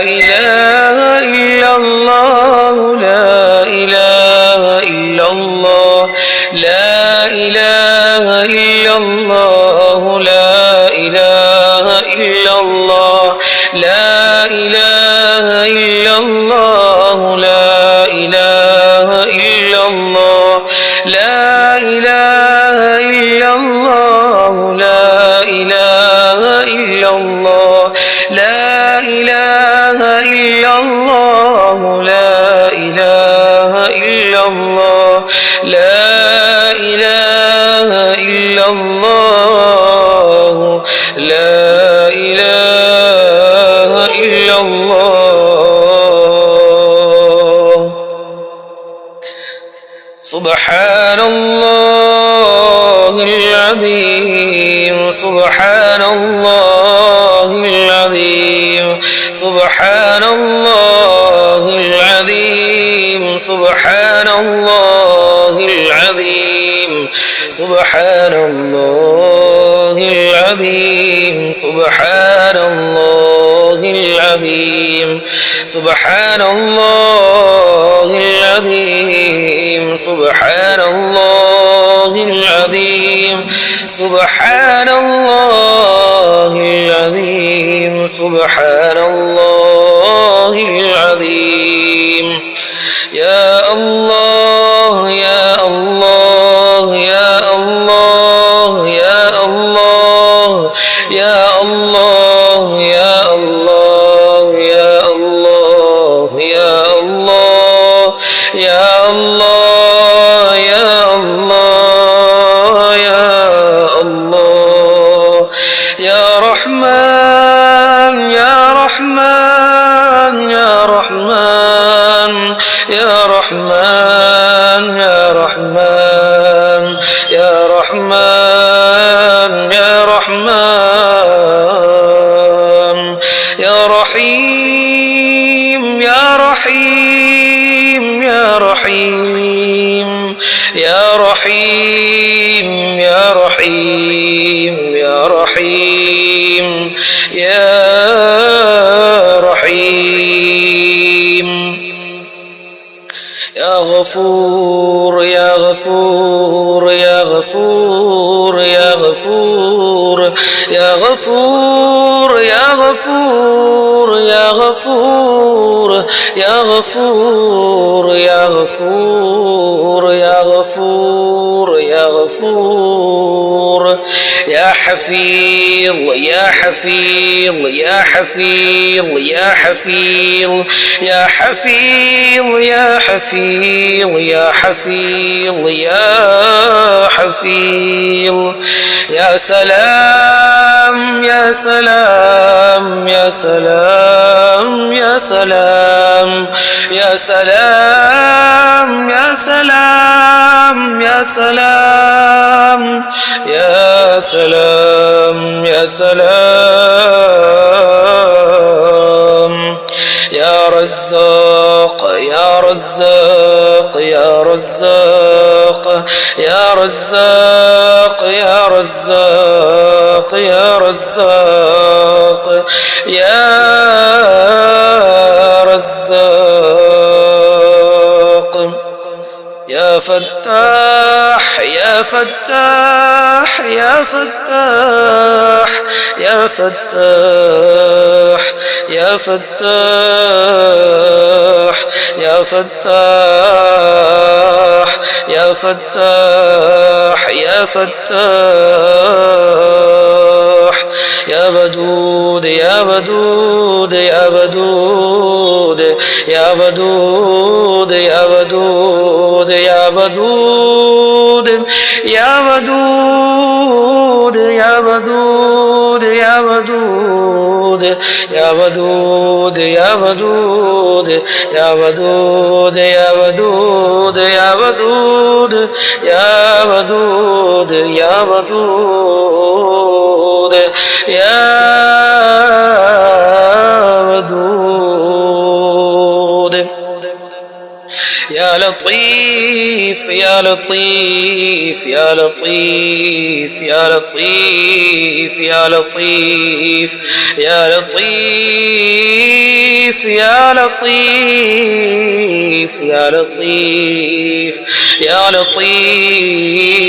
إله إلا الله لا إله إلا الله لا إله إلا الله لا إله إلا الله لا إله إلا الله لا إله إلا الله لا إله إلا الله لا إله إلا الله لا إله إلا الله لا إله إلا الله لا إله إلا الله لا إله إلا الله سبحان الله العظيم سبحان الله العظيم سبحان الله العظيم سبحان الله العظيم سبحان الله العظيم سبحان الله العظيم سبحان الله العظيم سبحان الله العظيم سبحان الله العظيم سبحان الله العظيم يا الله يا الله يا الله يا الله يا الله يا الله يا الله يا الله يا الله يا الله يا الله يا رحمن يا رحمن يا رحمن يا رحمن يا رحمن يا رحمن يا رحمن يا رحيم يا رحيم يا رحيم يا رحيم يا رحيم يا رحيم يا رحيم يا غفور يا غفور يا غفور يا غفور يا غفور يا غفور يا غفور يا غفور يا غفور يا غفور يا غفور يا حفيظ يا حفيظ يا حفيظ يا حفيظ يا حفيظ يا حفيظ يا حفيظ يا حفيظ يا سلام يا سلام يا سلام يا سلام يا سلام يا سلام يا سلام يا سلام يا سلام يا رزاق يا رزاق يا رزاق يا رزاق يا رزاق يا رزاق يا رزاق يا فتاح يا فتاح يا فتاح يا فتاح يا فتاح يا فتاح يا فتاح يا فتاح يا ودود يا ودود يا ودود يا ودود يا ودود يا ودود يا ودود يا ودود يا ودود يا ودود يا ودود يا ودود يا ودود يا ودود يا ودود يا ودود يا ودود يا لطيف يا لطيف يا لطيف يا لطيف يا لطيف يا لطيف يا لطيف يا لطيف يا لطيف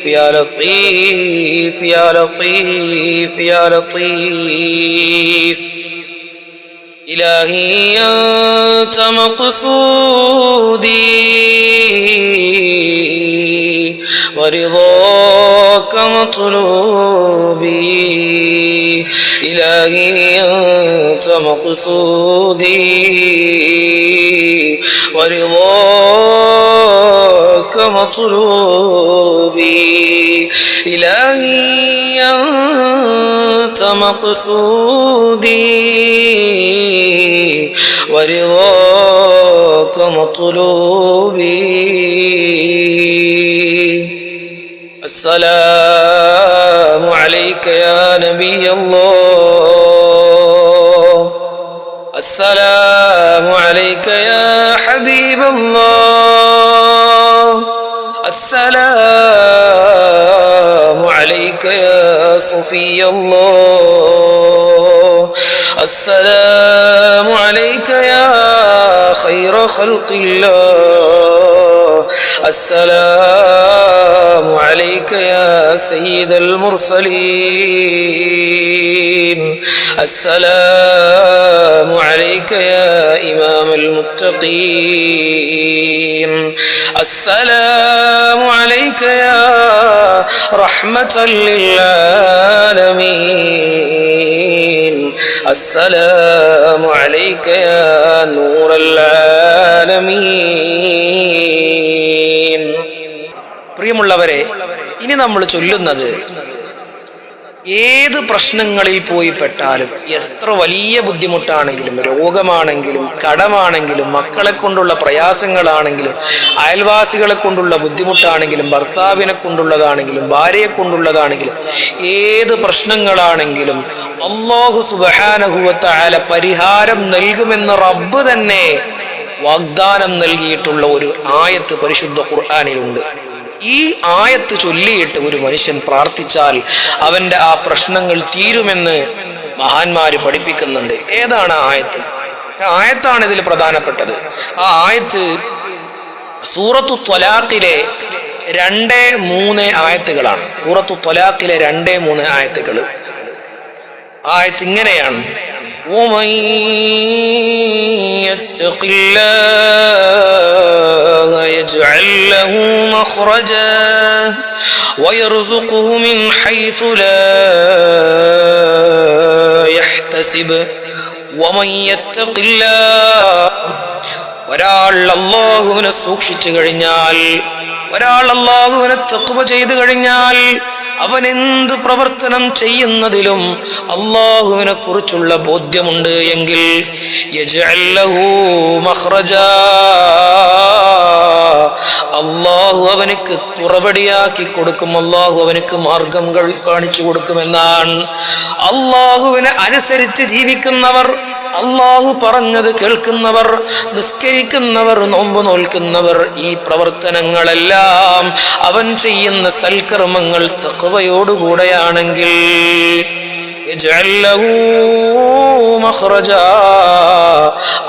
يا لطيف يا لطيف يا لطيف إلهي أنت مقصودي ورضاك مطلوبي إلهي أنت مقصودي ورضاك مطلوبي إلهي أنت مقصودي ورضاك مطلوبي السلام عليك يا نبي الله السلام عليك يا حبيب الله السلام عليك يا صفي الله السلام عليك يا خير خلق الله السلام عليك يا سيد المرسلين السلام عليك يا إمام المتقين السلام عليك يا رحمة للعالمين السلام عليك يا نور العالمين. പ്രിയമുള്ളവരെ, ഇനി നമ്മൾ ചൊല്ലുന്നത് ഏത് പ്രശ്നങ്ങളിൽ പോയി പെട്ടാലും, എത്ര വലിയ ബുദ്ധിമുട്ടാണെങ്കിലും, രോഗമാണെങ്കിലും, കടമാണെങ്കിലും, മക്കളെ കൊണ്ടുള്ള പ്രയാസങ്ങളാണെങ്കിലും, അയൽവാസികളെ കൊണ്ടുള്ള ബുദ്ധിമുട്ടാണെങ്കിലും, ഭർത്താവിനെ കൊണ്ടുള്ളതാണെങ്കിലും, ഭാര്യയെ കൊണ്ടുള്ളതാണെങ്കിലും, ഏത് പ്രശ്നങ്ങളാണെങ്കിലും അല്ലാഹു സുബ്ഹാനഹു വ തആല പരിഹാരം നൽകുമെന്ന് റബ്ബ് തന്നെ വാഗ്ദാനം നൽകിയിട്ടുള്ള ഒരു ആയത്ത് പരിശുദ്ധ ഖുർആനിലുണ്ട്. ഈ ആയത്ത് ചൊല്ലിയിട്ട് ഒരു മനുഷ്യൻ പ്രാർത്ഥിച്ചാൽ അവന്റെ ആ പ്രശ്നങ്ങൾ തീരുമെന്ന് മഹാന്മാര് പഠിപ്പിക്കുന്നുണ്ട്. ഏതാണ് ആ ആയത്ത്? ആയത്താണ് ഇതിൽ പ്രധാനപ്പെട്ടത്. ആ ആയത്ത് സൂറത്തു ത്വലാഖിലെ 2-3 ആയത്തുകളാണ്. സൂറത്തു ത്വലാഖിലെ 2-3 ആയത്തുകൾ. ആയത്ത് ഇങ്ങനെയാണ്: ومن يتق الله يجعل له مخرجا ويرزقه من حيث لا يحتسب ومن يتق الله. ഒരാൾ അല്ലാഹുവിനെ സൂക്ഷിച്ചു കഴിഞ്ഞാൽ, ഒരാൾ അല്ലാഹുവിനെ തഖ്വ ചെയ്തു കഴിഞ്ഞാൽ, അവൻ എന്ത് പ്രവർത്തനം ചെയ്യുന്നതിലും അല്ലാഹുവിനെ കുറിച്ചുള്ള ബോധ്യമുണ്ട് എങ്കിൽ യജ്അൽ ലഹു മഖ്റജാ, അല്ലാഹു അവനക്ക് തുറവടിയാക്കി കൊടുക്കും, അല്ലാഹു അവനക്ക് മാർഗം കാണിച്ചു കൊടുക്കുമെന്നാണ്. അല്ലാഹുവിനെ അനുസരിച്ച് ജീവിക്കുന്നവർ, അല്ലാഹു പറഞ്ഞത് കേൾക്കുന്നവർ, നിസ്കരിക്കുന്നവർ, നോമ്പ് നോൽക്കുന്നവർ, ഈ പ്രവർത്തനങ്ങളെല്ലാം അവൻ ചെയ്യുന്ന സൽക്കർമ്മങ്ങൾ തഖ്വയോടുകൂടെയാണെങ്കിൽ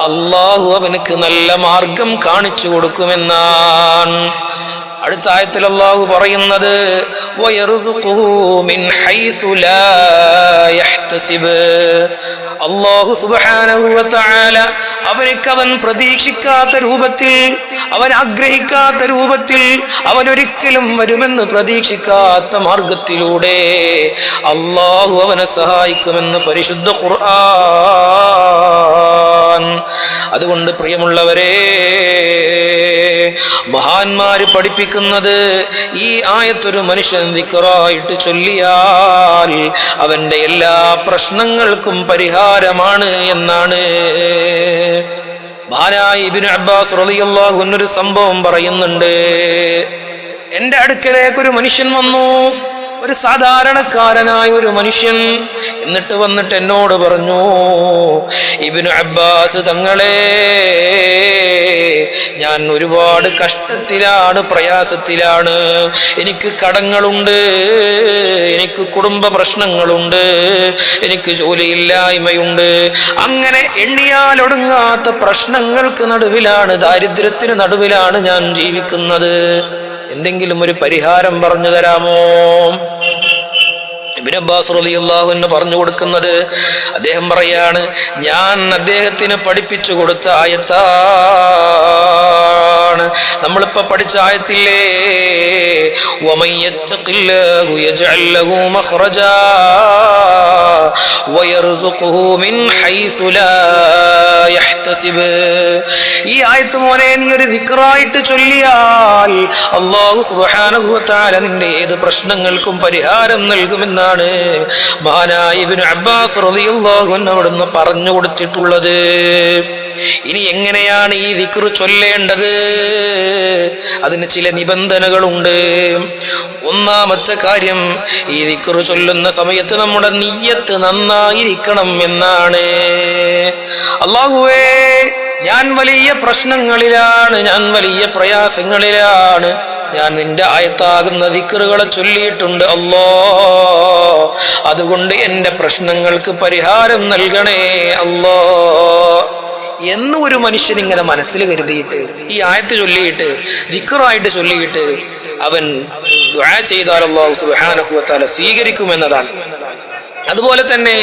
അല്ലാഹു അവനക്ക് നല്ല മാർഗം കാണിച്ചു കൊടുക്കുമെന്നാണ്. അടുത്ത ആയത്തിൽ അല്ലാഹു പറയുന്നത് വയർസുഖുഹു മിൻ ഹൈസു ലാ യഹ്തസിബ്. അല്ലാഹു സുബ്ഹാനഹു വ തആല അവനക്ക് അവൻ പ്രതീക്ഷിക്കാത്ത രൂപത്തിൽ, അവൻ ആഗ്രഹിക്കാത്ത രൂപത്തിൽ, അവൻ ഒരിക്കലും വരുമെന്ന് പ്രതീക്ഷിക്കാത്ത മാർഗത്തിലൂടെ അല്ലാഹു അവനെ സഹായിക്കുമെന്ന് പരിശുദ്ധ ഖുർആൻ. അതുകൊണ്ട് പ്രിയമുള്ളവരെ, മഹാന്മാര് പഠിപ്പിക്കുന്നത് ഈ ആയത്തൊരു മനുഷ്യൻ ദിക്റായിട്ട് ചൊല്ലിയാൽ അവന്റെ എല്ലാ പ്രശ്നങ്ങൾക്കും പരിഹാരമാണ് എന്നാണ്. മഹാനായ ഇബ്നു അബ്ബാസ് റളിയല്ലാഹു അൻഹു ഒരു സംഭവം പറയുന്നുണ്ട്. എന്റെ അടുക്കലേക്ക് ഒരു മനുഷ്യൻ വന്നു. ഒരു സാധാരണക്കാരനായ ഒരു മനുഷ്യൻ. എന്നിട്ട് വന്നിട്ട് എന്നോട് പറഞ്ഞു, ഇബ്നു അബ്ബാസ് തങ്ങളെ, ഞാൻ ഒരുപാട് കഷ്ടത്തിലാണ്, പ്രയാസത്തിലാണ്. എനിക്ക് കടങ്ങളുണ്ട്, എനിക്ക് കുടുംബ പ്രശ്നങ്ങളുണ്ട്, എനിക്ക് ജോലിയില്ലായ്മയുണ്ട്. അങ്ങനെ എണ്ണിയാലൊടുങ്ങാത്ത പ്രശ്നങ്ങൾക്ക് നടുവിലാണ്, ദാരിദ്ര്യത്തിന് നടുവിലാണ് ഞാൻ ജീവിക്കുന്നത്. എന്തെങ്കിലും ഒരു പരിഹാരം പറഞ്ഞു തരാമോ? ഇബ്നു അബ്ബാസ് റളിയല്ലാഹു അൻഹു പറഞ്ഞു കൊടുക്കുന്നത്, അദ്ദേഹം പറയാണ്, ഞാൻ അദ്ദേഹത്തിന് പഠിപ്പിച്ചു കൊടുത്ത ആയത്താണ് നമ്മളിപ്പോ പഠിച്ച ആയത്തില്ലേ, വമൻ യത്തഖില്ലാഹു യജ്അൽ ലഹു മഖ്റജാ വയർസുഖുഹു മിൻ ഹൈസു ലാ യഹ്തസിബ്. ഈ ആയത്ത് മോനെ നീ ഒരു ദിക്റായിട്ട് ചൊല്ലിയാൽ അല്ലാഹു സുബ്ഹാനഹു വ തആല നിന്റെ ഏത് പ്രശ്നങ്ങൾക്കും പരിഹാരം നൽകുമെന്നാണ് മഹാനായ ഇബ്നു അബ്ബാസ് റളിയല്ലാഹു അൻഹു അവിടുന്ന് പറഞ്ഞു കൊടുത്തിട്ടുള്ളത്. ഇനി എങ്ങനെയാണ് ഈ ദിക്ർ ചൊല്ലേണ്ടത്? അതിന് ചില നിബന്ധനകളുണ്ട്. ഒന്നാമത്തെ കാര്യം, ഈ ദിക്ർ ചൊല്ലുന്ന സമയത്ത് നമ്മുടെ നിയ്യത്ത് നന്നായിരിക്കണം എന്നാണ്. അല്ലാഹുവേ, ഞാൻ വലിയ പ്രശ്നങ്ങളിലാണ്, ഞാൻ വലിയ പ്രയാസങ്ങളിലാണ്, ഞാൻ നിന്റെ ആയത്താകുന്ന ദിക്റുകളെ ചൊല്ലിയിട്ടുണ്ട് അല്ലാ, അതുകൊണ്ട് എന്റെ പ്രശ്നങ്ങൾക്ക് പരിഹാരം നൽകണേ അല്ലാ എന്ന് ഒരു മനുഷ്യൻ ഇങ്ങനെ മനസ്സിൽ കരുതിയിട്ട് ഈ ആയത്ത് ചൊല്ലിയിട്ട് ദിക്റായിട്ട് ചൊല്ലിയിട്ട് അവൻ ദുആ ചെയ്താൽ അല്ലാഹു സുബ്ഹാനഹു വ തആല സ്വീകരിക്കുമെന്നതാണ്. അതുപോലെ തന്നെ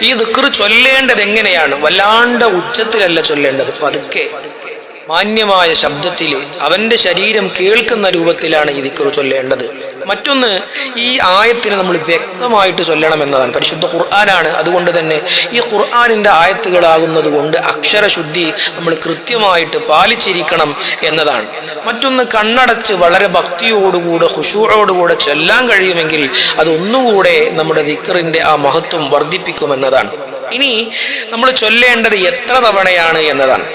ഈ ദിക്ർ ചൊല്ലേണ്ടത് എങ്ങനെയാണ്? വല്ലാണ്ട് ഉച്ചത്തിലല്ല ചൊല്ലേണ്ടത്, പതുക്കെ മാന്യമായ ശബ്ദത്തിൽ അവന്റെ ശരീരം കേൾക്കുന്ന രൂപത്തിലാണ് ഈ ദിക്ർ ചൊല്ലേണ്ടത്. മറ്റൊന്ന്, ഈ ആയത്തിന് നമ്മൾ വ്യക്തമായിട്ട് ചൊല്ലണമെന്നതാണ്. പരിശുദ്ധ ഖുർആനാണ്, അതുകൊണ്ട് തന്നെ ഈ ഖുർആനിന്റെ ആയത്തുകളാകുന്നത് കൊണ്ട് അക്ഷരശുദ്ധി നമ്മൾ കൃത്യമായിട്ട് പാലിച്ചിരിക്കണം എന്നതാണ്. മറ്റൊന്ന്, കണ്ണടച്ച് വളരെ ഭക്തിയോടുകൂടെ ഖുശൂഅോടുകൂടെ ചൊല്ലാൻ കഴിയുമെങ്കിൽ അതൊന്നുകൂടെ നമ്മുടെ ദിക്റിന്റെ ആ മഹത്വം വർദ്ധിപ്പിക്കുമെന്നതാണ്. ഇനി നമ്മൾ ചൊല്ലേണ്ടത് എത്ര തവണയാണ് എന്നതാണ്.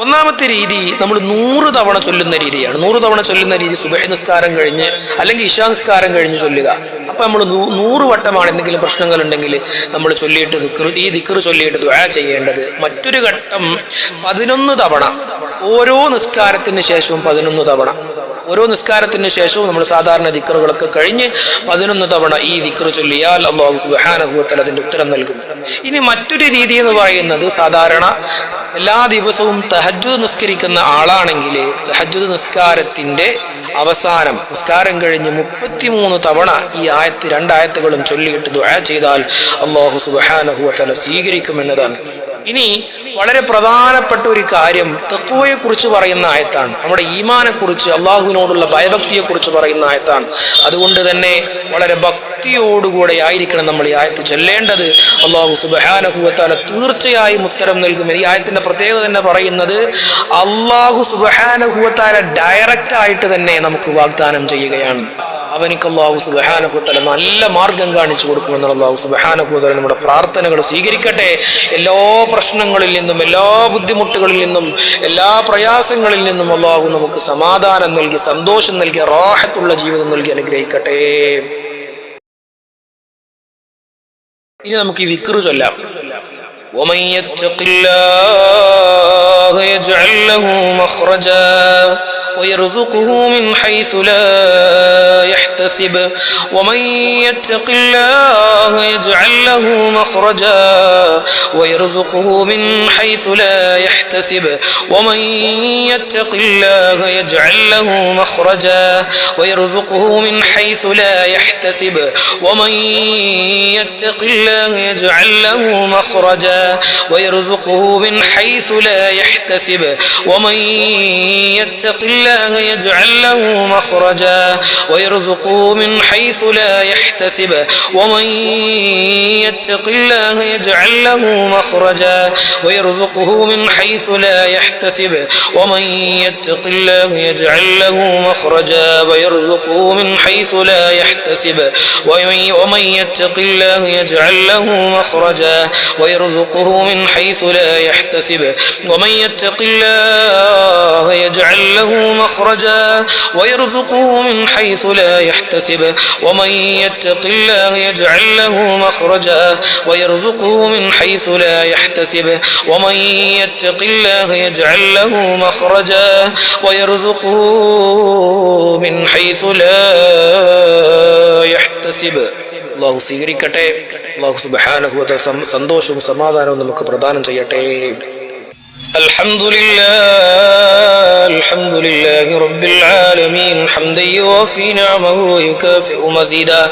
ഒന്നാമത്തെ രീതി നമ്മൾ 100 തവണ ചൊല്ലുന്ന രീതിയാണ്. 100 തവണ ചൊല്ലുന്ന രീതി സുബഹി നിസ്കാരം കഴിഞ്ഞ് അല്ലെങ്കിൽ ഇശാ നിസ്കാരം കഴിഞ്ഞ് ചൊല്ലുക. അപ്പൊ നമ്മൾ 100 വട്ടമാണ് എന്തെങ്കിലും പ്രശ്നങ്ങൾ ഉണ്ടെങ്കിൽ നമ്മൾ ചൊല്ലിയിട്ട് ഈ ദിക്ർ ചൊല്ലിയിട്ട് ദുആ ചെയ്യേണ്ടത്. മറ്റൊരു ഘട്ടം 11 തവണ, ഓരോ നിസ്കാരത്തിന് ശേഷവും 11 തവണ, ഓരോ നിസ്കാരത്തിന് ശേഷവും നമ്മൾ സാധാരണ ദിക്റുകളൊക്കെ കഴിഞ്ഞ് 11 തവണ ഈ ദിക്ർ ചൊല്ലിയാൽ അല്ലാഹു സുബ്ഹാനഹു വ തആല അതിന്റെ ഉത്തരം നൽകും. ഇനി മറ്റൊരു രീതി എന്ന് പറയുന്നത്, സാധാരണ എല്ലാ ദിവസവും തഹജ്ജുദ് നിസ്കരിക്കുന്ന ആളാണെങ്കിൽ തഹജ്ജുദ് നിസ്കാരത്തിന്റെ അവസാനം നിസ്കാരം കഴിഞ്ഞ് 33 തവണ ഈ ആയത്ത് 2 ആയത്തുകളും ചൊല്ലിയിട്ട് ദുആ ചെയ്താൽ അല്ലാഹു സുബ്ഹാനഹു വ തആല സ്വീകരിക്കുമെന്നതാണ്. ഇനി വളരെ പ്രധാനപ്പെട്ട ഒരു കാര്യം തഖ്വയെ കുറിച്ച് പറയുന്ന ആയത്താണ്. നമ്മുടെ ഈമാനെ കുറിച്ച്, അള്ളാഹുവിനോടുള്ള ഭയഭക്തിയെ കുറിച്ച് പറയുന്ന ആയത്താണ്. അതുകൊണ്ട് തന്നെ വളരെ ഭക്തിയോടുകൂടെ ആയിരിക്കണം നമ്മൾ ഈ ആയത്ത് ചൊല്ലേണ്ടത്. അല്ലാഹു സുബ്ഹാനഹു വ തആല തീർച്ചയായും ഉത്തരം നൽകും. ഈ ആയത്തിന്റെ പ്രത്യേകത തന്നെ പറയുന്നത്, അല്ലാഹു സുബ്ഹാനഹു വ തആല ഡയറക്റ്റ് ആയിട്ട് തന്നെ നമുക്ക് വാഗ്ദാനം ചെയ്യുകയാണ്. അവനിക്ക് അല്ലാഹു സുബ്ഹാനഹു വ തആല നല്ല മാർഗം കാണിച്ചു കൊടുക്കുമെന്ന് അല്ലാഹു സുബ്ഹാനഹു വ തആല നമ്മുടെ പ്രാർത്ഥനകൾ സ്വീകരിക്കട്ടെ. എല്ലാ പ്രശ്നങ്ങളിൽ നിന്നും, എല്ലാ ബുദ്ധിമുട്ടുകളിൽ നിന്നും, എല്ലാ പ്രയാസങ്ങളിൽ നിന്നും അല്ലാഹു നമുക്ക് സമാധാനം നൽകി, സന്തോഷം നൽകി, റാഹത്തുള്ള ജീവിതം നൽകി അനുഗ്രഹിക്കട്ടെ. ഇനി നമുക്ക് ഈ ദിക്ർ ചൊല്ലാം. ومن يتق الله يجعل له مخرجا ويرزقه من حيث لا يحتسب ومن يتق الله يجعل له مخرجا ويرزقه من حيث لا يحتسب ومن يتق الله يجعل له مخرجا ويرزقه من حيث لا يحتسب ومن يتق الله يجعل له مخرجا ويرزقه من حيث لا يحتسب ومن يتق الله يجعل له مخرجا ويرزقه من حيث لا يحتسب ومن يتق الله يجعل له مخرجا ويرزقه من حيث لا يحتسب ومن يتق الله يجعل له مخرجا ويرزقه من حيث لا يحتسب ومن يتق الله يجعل له مخرجا ويرزقه من حيث لا يحتسب ومن يتق الله يجعل له مخرجا ويرزقه من حيث لا يحتسب ومن يتق الله يجعل له مخرجا ويرزقه من حيث لا يحتسب ومن يتق الله يجعل له مخرجا ويرزقه من حيث لا يحتسب. അല്ലാഹു സ്വീകരിക്കട്ടെ. അല്ലാഹു സുബ്ഹാനഹു വ തആല സന്തോഷവും സമാധാനവും നമുക്ക് പ്രദാനം ചെയ്യട്ടെ. الحمد لله رب العالمين حمدا يوافي نعمه ويكافئ مزيدا.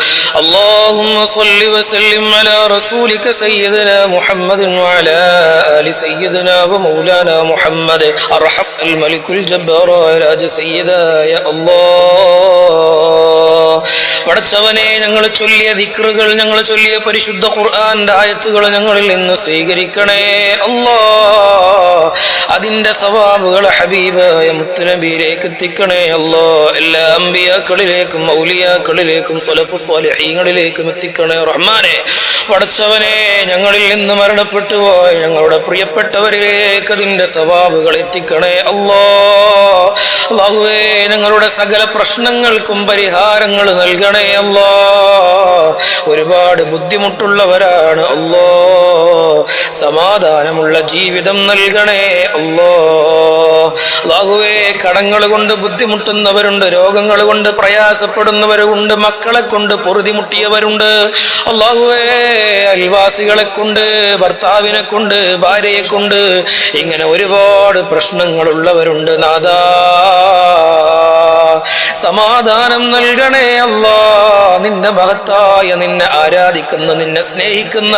اللهم صل وسلم على رسولك سيدنا محمد وعلى آل سيدنا ومولانا محمد أرحم الملك الجبار راج سيدا يا الله. പടച്ചവനെ, ഞങ്ങൾ ചൊല്ലിയ ദിക്റുകൾ, ഞങ്ങൾ ചൊല്ലിയ പരിശുദ്ധ ഖുർആന്റെ ആയത്തുകൾ ഞങ്ങളിൽ നിന്ന് സ്വീകരിക്കണേ അല്ലാഹ്. അതിന്റെ സവാബുകൾ ഹബീബായ മുത്തുനബിയിലേക്ക് എത്തിക്കണേ അല്ലാഹ്. എല്ലാ അമ്പിയാക്കളിലേക്കും ഔലിയാക്കളിലേക്കും സ്വലഫു സ്വാലിഹീങ്ങളിലേക്കും എത്തിക്കണേ റഹ്മാനെ. പടച്ചവനെ, ഞങ്ങളിൽ നിന്ന് മരണപ്പെട്ടു പോയ ഞങ്ങളുടെ പ്രിയപ്പെട്ടവരിലേക്ക് അതിന്റെ സവാബുകൾ എത്തിക്കണേ അല്ലാഹ്. അല്ലാഹുവേ, ഞങ്ങളുടെ സകല പ്രശ്നങ്ങൾക്കും പരിഹാരങ്ങൾ നൽകണേ അല്ലാഹ്. ഒരുപാട് ബുദ്ധിമുട്ടുള്ളവരാണ് അല്ലാഹ്. സമാധാനമുള്ള ജീവിതം നൽകണേ അല്ലാഹ്. അല്ലാഹുവേ, കടങ്ങൾ കൊണ്ട് ബുദ്ധിമുട്ടുന്നവരുണ്ട്, രോഗങ്ങൾ കൊണ്ട് പ്രയാസപ്പെടുന്നവരുണ്ട്, മക്കളെ കൊണ്ട് പൊറുതിമുട്ടിയവരുണ്ട് അല്ലാഹുവേ, അയൽവാസികളെ കൊണ്ട്, ഭർത്താവിനെ കൊണ്ട്, ഭാര്യയെ കൊണ്ട്, ഇങ്ങനെ ഒരുപാട് പ്രശ്നങ്ങളുള്ളവരുണ്ട് നാഥാ. സമാധാനം നൽകണേ അല്ലാഹ്. നിന്റെ മഹത്തായ, നിന്നെ ആരാധിക്കുന്ന, നിന്നെ സ്നേഹിക്കുന്ന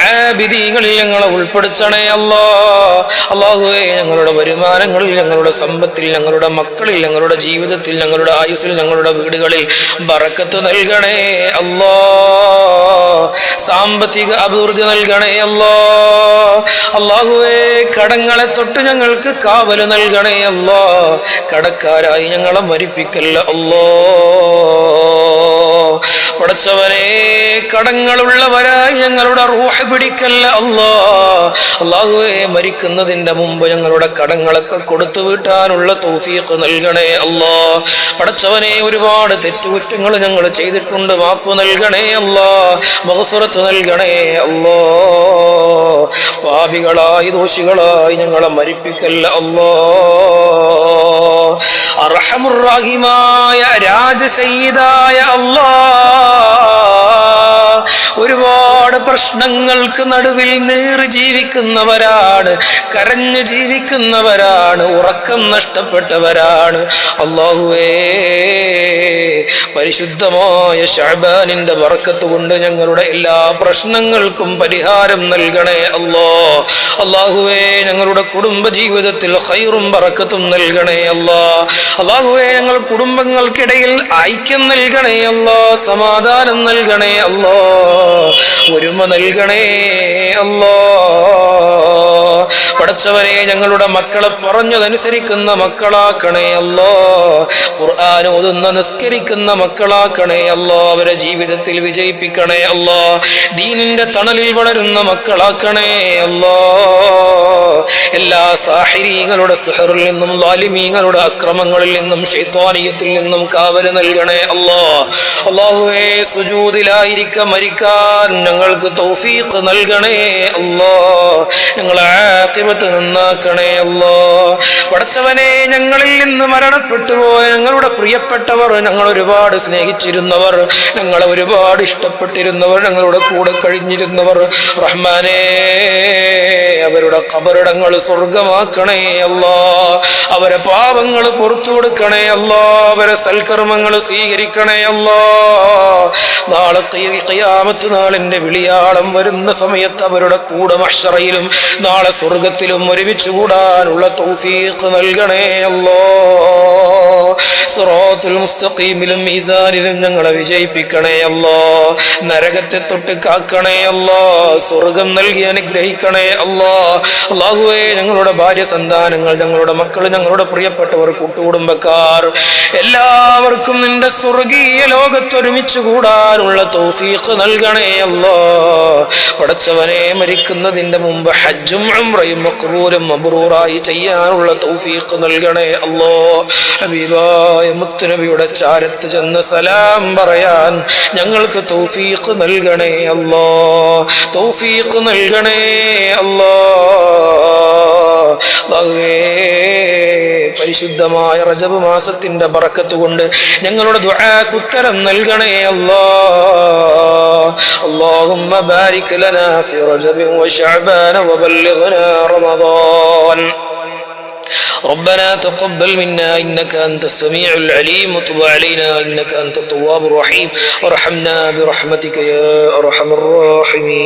ആബിദീങ്ങളിൽ ഞങ്ങളെ ഉൾപ്പെടുത്തണേ അല്ലാഹ്. അല്ലാഹുവേ, ഞങ്ങളുടെ വരുമാനങ്ങളിൽ, ഞങ്ങളുടെ സമ്പത്തിൽ, ഞങ്ങളുടെ മക്കളിൽ, ഞങ്ങളുടെ ജീവിതത്തിൽ, ഞങ്ങളുടെ ആയുസ്സിൽ, ഞങ്ങളുടെ വീടുകളിൽ ബറക്കത്ത് നൽകണേ അല്ലാഹ്. സാമ്പത്തിക അഭിവൃദ്ധി നൽകണേ അല്ലാഹ്. അല്ലാഹുവേ, കടങ്ങളെ തൊട്ട് ഞങ്ങൾക്ക് കാവല് നൽകണേ അല്ലാഹ്. കടക്കാരായി ഞങ്ങളെ മരിപ്പിക്കല്ല അല്ലാഹ്. പടച്ചവനെ, കടങ്ങളുള്ളവരായി ഞങ്ങളുടെ റൂഹ് പിടിക്കല്ല അല്ലാഹ്. അല്ലാഹുവേ, മരിക്കുന്നതിന്റെ മുമ്പ് ഞങ്ങളുടെ കടങ്ങളൊക്കെ കൊടുത്തു വീട്ടാനുള്ള തൗഫീഖ് നൽകണേ അല്ലാഹ്. പടച്ചവനെ, ഒരുപാട് തെറ്റുകുറ്റങ്ങൾ ഞങ്ങൾ ചെയ്തിട്ടുണ്ട്, മാപ്പ് നൽകണേ അല്ലാഹ്. മഗ്ഫിറത്ത് നൽകണേ അല്ലാഹ്. പാപികളായി, ദോഷികളായി ഞങ്ങളെ മരിപ്പിക്കല്ല അല്ലാഹ്. അർഹമുർ റഹീമായ രാജസയ്യിദായ അല്ലാഹ്, ഒരുപാട് പ്രശ്നങ്ങൾക്ക് നടുവിൽ നീറി ജീവിക്കുന്നവരാണ്, കരഞ്ഞു ജീവിക്കുന്നവരാണ്, ഉറക്കം നഷ്ടപ്പെട്ടവരാണ് അല്ലാഹുവേ. പരിശുദ്ധമായ ശഅബാനിന്റെ ബറക്കത്ത് കൊണ്ട് ഞങ്ങളുടെ എല്ലാ പ്രശ്നങ്ങൾക്കും പരിഹാരം നൽകണേ അല്ലാഹ്. അല്ലാഹുവേ, ഞങ്ങളുടെ കുടുംബ ജീവിതത്തിൽ ഖൈറും ബറക്കത്തും നൽകണേ അല്ലാഹ്. അല്ലാഹുവേ, ഞങ്ങൾ കുടുംബങ്ങൾക്കിടയിൽ ഐക്യം നൽകണേ അല്ലാഹ്. സമാധാനം നൽകണേ അല്ലാഹ്. ഒരുമ നൽകണേ അല്ലാഹ്. പടച്ചവനെ, ഞങ്ങളുടെ മക്കളെ പറഞ്ഞതനുസരിക്കുന്ന മക്കളാക്കണേ അല്ലാഹ്. ഖുർആൻ ഓതുന്ന, നിസ്കരിക്കുന്ന മക്കളാക്കണേ അല്ലാഹ്. അവരെ ജീവിതത്തിൽ വിജയിപ്പിക്കണേ അല്ലാഹ്. ദീനിന്റെ തണലിൽ വളരുന്ന മക്കളാക്കണേ അല്ലാഹ്. എല്ലാ സാഹിരീങ്ങളുടെ സിഹറിൽ നിന്നും, ളാലിമീങ്ങളുടെ അക്രമങ്ങളിൽ നിന്നും, ശൈത്വാനിയത്തിൽ നിന്നും കാവല് നൽകണേ അല്ലാഹ്. അല്ലാഹുവേ, സുജൂദിലായിരിക്കെ മരിക്കാൻ ഞങ്ങൾക്ക് തൗഫീഖ് നൽകണേ അല്ലാഹ്. ഞങ്ങളെ ആഖിബത്ത് നന്നാക്കണേ അല്ലാഹ്. പടച്ചവനെ, ഞങ്ങളിൽ നിന്ന് മരണപ്പെട്ടു പോയ ഞങ്ങളുടെ പ്രിയപ്പെട്ടവർ, ഞങ്ങൾ ഒരുപാട് സ്നേഹിച്ചിരുന്നവർ, ഞങ്ങളെ ഒരുപാട് ഇഷ്ടപ്പെട്ടിരുന്നവർ, ഞങ്ങളുടെ കൂടെ കഴിഞ്ഞിരുന്നവർ, റഹ്മാനേ, അവരുടെ ഖബറിടങ്ങൾ സ്വർഗമാക്കണേ അല്ലാഹ്. അവരെ പാപങ്ങൾ പുറത്തു കൊടുക്കണേ അല്ലാഹ്. അവരെ സൽക്കർമ്മങ്ങൾ സ്വീകരിക്കണേ അല്ലാഹ്. നാളെ ഖിയാമത്ത് നാളിന്റെ വിളിയാളം വരുന്ന സമയത്ത് അവരുടെ കൂടെ മഹ്ശറയിലും നാളെ സ്വർഗത്തിലും ഒരുമിച്ച് കൂടാനുള്ള തൗഫീഖ് നൽകണേ അല്ലാഹ്. സിറാത്തുൽ മുസ്തഖീമിലും മീസാനിലും ഞങ്ങളെ വിജയിപ്പിക്കണേ അല്ലാ. നരകത്തെ തൊട്ട് കാക്കണേ അല്ലാ. സ്വർഗം നൽകി അനുഗ്രഹിക്കണേ അല്ലാ. അല്ലാഹുവേ, ഞങ്ങളുടെ ഭാര്യ സന്താനങ്ങൾ, ഞങ്ങളുടെ മക്കൾ, ഞങ്ങളുടെ പ്രിയപ്പെട്ടവർ, കൂട്ടുകുടുംബക്കാർ എല്ലാവർക്കും നിന്റെ സ്വർഗീയ ലോകത്തൊരുമിച്ച് കൂടാനുള്ള തൗഫീഖ് നൽകണേ അല്ലാ. പടച്ചവനെ, മരിക്കുന്നതിന്റെ മുമ്പ് ഹജ്ജും ഉംറയും മഖ്ബൂലും മബ്റൂറായി ചെയ്യാനുള്ള തൗഫീഖ് നൽകണേ അല്ലാ. ഹബീബായ മുത്തുനബിയുടെ ചാരത്ത് ചെന്ന് സലാം പറയാൻ ഞങ്ങൾക്ക് തൗഫീഖ് നൽകണേ അല്ലാ. തൗഫീഖ് നൽകണേ അല്ലാ. പരിശുദ്ധമായ റജബ് മാസത്തിന്റെ ബറക്കത്ത് കൊണ്ട് ഞങ്ങളുടെ ദുആക്ക് ഉത്തരം നൽകണേ അല്ലാ. اللهم بارك لنا في رجب وشعبان وبلغنا رمضان. ربنا تقبل منا إنك أنت السميع العليم وتب علينا إنك أنت التواب الرحيم وارحمنا برحمتك يا أرحم الراحمين.